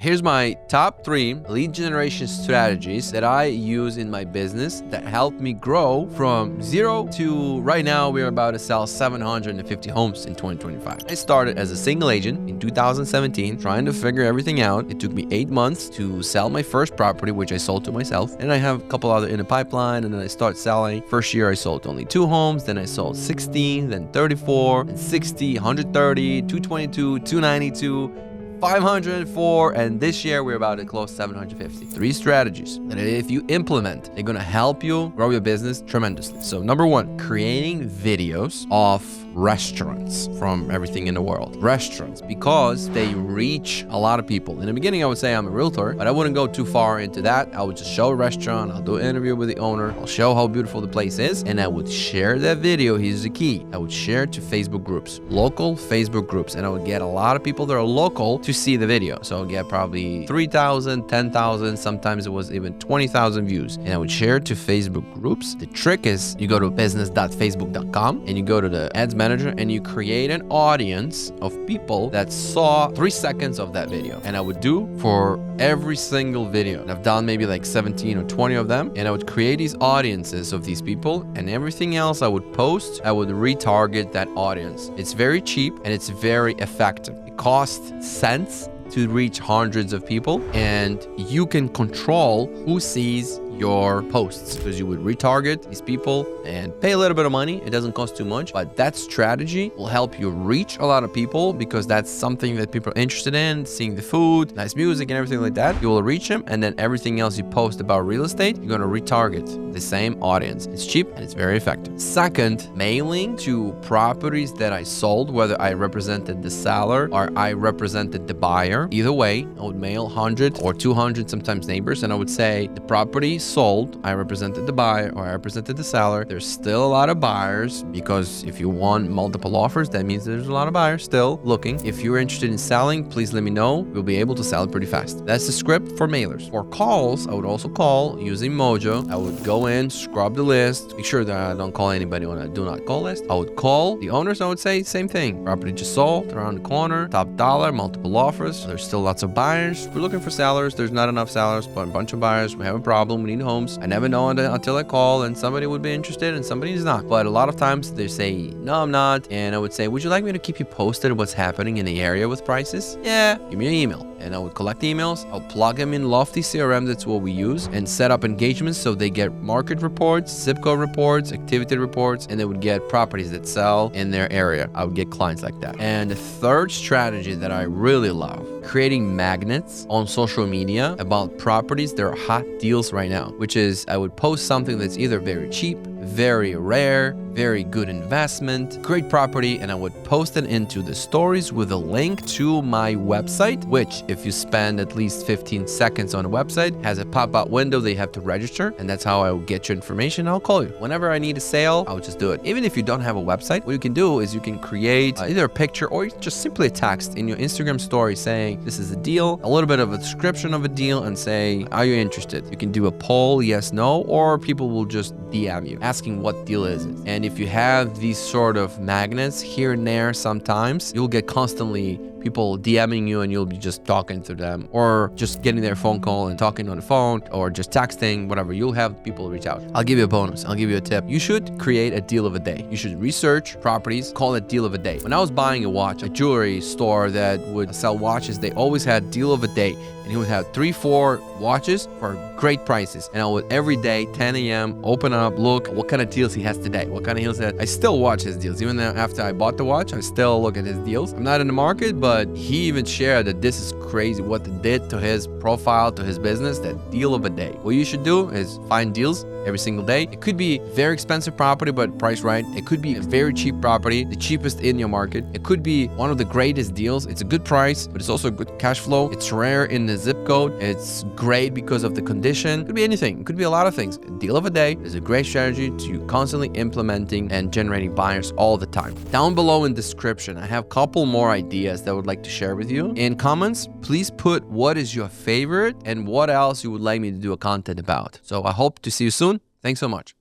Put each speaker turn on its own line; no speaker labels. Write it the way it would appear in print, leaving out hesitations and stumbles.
Here's my top 3 lead generation strategies that I use in my business that helped me grow from 0 to right now we're about to sell 750 homes in 2025. I started as a single agent in 2017 trying to figure everything out. It took me 8 months to sell my first property, which I sold to myself. And I have a couple other in the pipeline, and then I start selling. First year I sold only 2 homes, then I sold 16, then 34, and 60, 130, 222, 292, 504, and this year we're about to close 750. 3 strategies that if you implement, they're gonna help you grow your business tremendously. So number 1, creating videos of restaurants from everything in the world. Restaurants, because they reach a lot of people. In the beginning, I would say I'm a realtor, but I wouldn't go too far into that. I would just show a restaurant, I'll do an interview with the owner, I'll show how beautiful the place is, and I would share that video. Here's the key. I would share it to Facebook groups, local Facebook groups, and I would get a lot of people that are local to see the video. So I'll get probably 3,000, 10,000, sometimes it was even 20,000 views. And I would share it to Facebook groups. The trick is you go to business.facebook.com and you go to the ads manager and you create an audience of people that saw 3 seconds of that video. And I would do for every single video. And I've done maybe like 17 or 20 of them. And I would create these audiences of these people, and everything else I would post, I would retarget that audience. It's very cheap and it's very effective. It costs cents to reach hundreds of people, and you can control who sees your posts because you would retarget these people and pay a little bit of money. It doesn't cost too much, but that strategy will help you reach a lot of people because that's something that people are interested in, seeing the food, nice music and everything like that. You will reach them, and then everything else you post about real estate, you're going to retarget the same audience. It's cheap and it's very effective. Second, mailing to properties that I sold, whether I represented the seller or I represented the buyer. Either way, I would mail 100 or 200, sometimes neighbors, and I would say the property sold, I represented the buyer or I represented the seller. There's still a lot of buyers because if you want multiple offers, that means there's a lot of buyers still looking. If you're interested in selling, please let me know. We'll be able to sell it pretty fast. That's the script for mailers. For calls, I would also call using Mojo. I would go in, scrub the list, make sure that I don't call anybody on a do not call list. I would call the owners. I would say same thing. Property just sold, around the corner, top dollar, multiple offers. There's still lots of buyers. We're looking for sellers. There's not enough sellers, but a bunch of buyers. We have a problem. We need homes. I never know until I call, and somebody would be interested and somebody is not. But a lot of times they say, no, I'm not. And I would say, would you like me to keep you posted what's happening in the area with prices? Yeah, give me an email. And I would collect emails. I'll plug them in Lofty CRM. That's what we use, and set up engagements so they get market reports, zip code reports, activity reports, and they would get properties that sell in their area. I would get clients like that. And the third strategy that I really love, creating magnets on social media about properties. There are hot deals right now, which is I would post something that's either very cheap, very rare, very good investment, great property, and I would post it into the stories with a link to my website, which if you spend at least 15 seconds on a website, has a pop-up window they have to register, and that's how I will get your information. I'll call you. Whenever I need a sale, I'll just do it. Even if you don't have a website, what you can do is you can create either a picture or just simply a text in your Instagram story saying, this is a deal, a little bit of a description of a deal, and say, are you interested? You can do a poll, yes, no, or people will just DM you asking what deal is it. And if you have these sort of magnets here and there, sometimes you'll get constantly people DMing you and you'll be just talking to them, or just getting their phone call and talking on the phone, or just texting, whatever. You'll have people reach out. I'll give you a bonus. I'll give you a tip. You should create a deal of a day. You should research properties, call it deal of a day. When I was buying a watch, a jewelry store that would sell watches, they always had deal of a day. And he would have 3-4 watches for great prices. And I would every day, 10 a.m., open up, look what kind of deals he has today. What kind of deals he has. I still watch his deals. Even after I bought the watch, I still look at his deals. I'm not in the market, but he even shared that this is crazy what it did to his profile, to his business, that deal of a day. What you should do is find deals every single day. It could be very expensive property, but priced right. It could be a very cheap property, the cheapest in your market. It could be one of the greatest deals. It's a good price, but it's also a good cash flow. It's rare in the zip code. It's great because of the condition. It could be anything. It could be a lot of things. A deal of a day is a great strategy to constantly implementing and generating buyers all the time. Down below in description, I have a couple more ideas that I would like to share with you. In comments, please put what is your favorite and what else you would like me to do a content about. So I hope to see you soon. Thanks so much.